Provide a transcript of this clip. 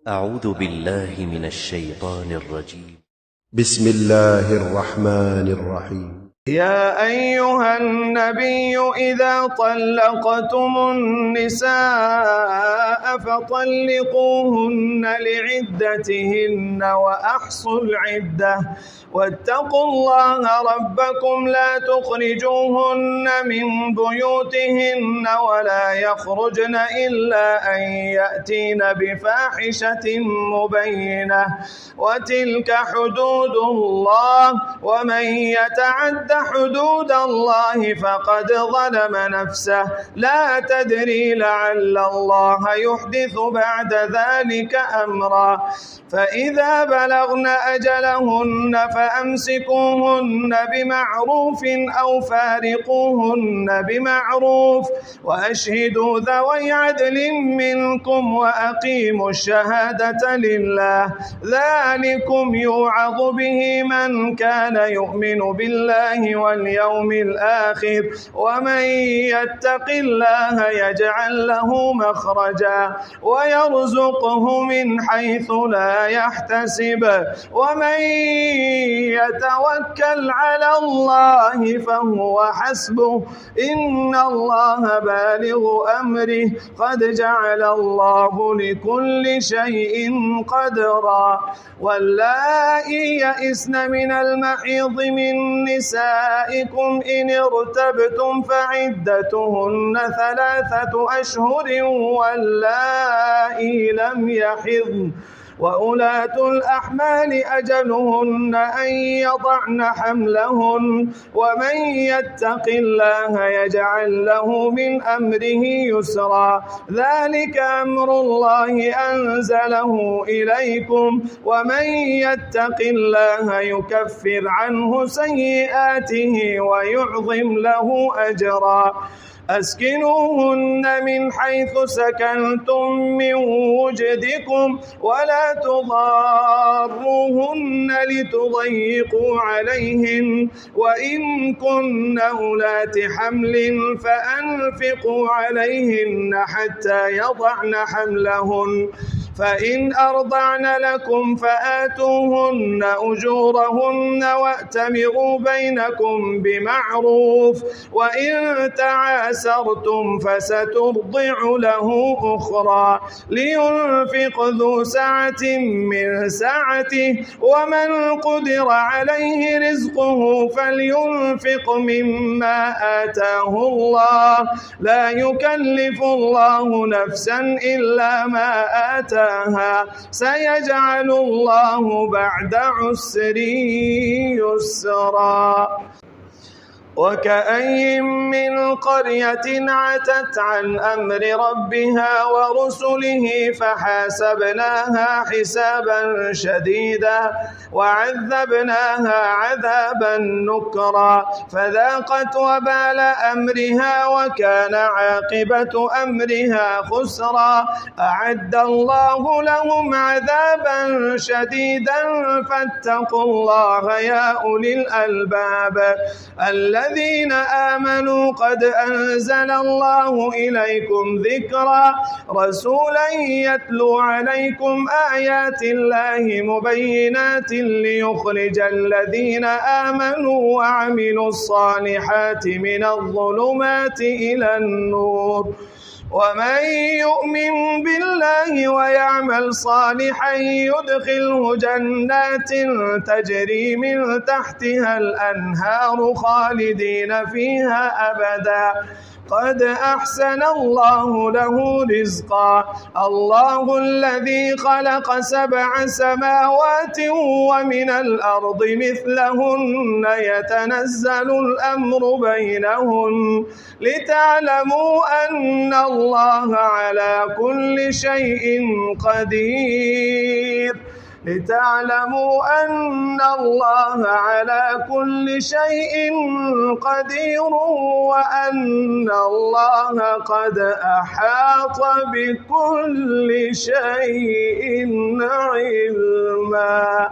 أعوذ بالله من الشيطان الرجيم. بسم الله الرحمن الرحيم. يا أيها النبي إذا طلقتم النساء فطلقوهن لعدتهن وأحصوا العدة واتقوا الله ربكم لا تخرجوهن من بيوتهن ولا يخرجن إلا أن يأتين بفاحشة مبينة وتلك حدود الله ومن يتعد حدود الله فقد ظلم نفسه لا تدري لعل الله يحدث بعد ذلك أمرا فإذا بلغن أجلهن فأمسكوهن بمعروف أو فارقوهن بمعروف وأشهدوا ذوي عدل منكم وأقيموا الشهادة لله ذلكم يوعظ به من كان يؤمن بالله واليوم الآخر ومن يتق الله يجعل له مخرجا ويرزقه من حيث لا يحتسب ومن يتوكل على الله فهو حسبه إن الله بالغ أمره قد جعل الله لكل شيء قدرا واللائي يئسن من المحيض من نسائكم إن ارتبتم فعدتهن 3 أشهر واللائي لم يحضن وأولاة الأحمال أجلهن أن يضعن حملهن ومن يتق الله يجعل له من أمره يسرا ذلك أمر الله أنزله إليكم ومن يتق الله يكفر عنه سيئاته ويعظم له أجرا أسكنوهن من حيث سكنتم من وجدكم ولا تضاروهن لتضيقوا عليهن وإن كن أولات حمل فأنفقوا عليهن حتى يضعن حملهن فإن أرضعن لكم فآتوهن أجورهن وأتمروا بينكم بمعروف وإن تعاسرتم فسترضع له أخرى لينفق ذو سعة من سعته ومن قدر عليه رزقه فلينفق مما آتاه الله لا يكلف الله نفسا إلا ما آتاها سيجعل الله بعد عسر يسرا وكأين من قرية عتت عن أمر ربها ورسله فحاسبناها حسابا شديدا وعذبناها عذابا نكرا فذاقت وبال أمرها وكان عاقبة أمرها خسرا أعد الله لهم عذابا شديدا فاتقوا الله يا أولي الألباب الذين آمنوا قد أنزل الله إليكم ذكرا رسولا يتلو عليكم آيات الله مبينات ليخرج الذين آمنوا وعملوا الصالحات من الظلمات إلى النور ومن يؤمن بالله ويعمل صالحا يدخله جنات تجري من تحتها الأنهار خالدين فيها أبدا قد أحسن الله له رزقا الله الذي خلق 7 سماوات ومن الأرض مثلهن يتنزل الأمر بينهن لتعلموا أن الله على كل شيء قدير لتعلموا أن الله على كل شيء قدير وأن الله قد أحاط بكل شيء علما.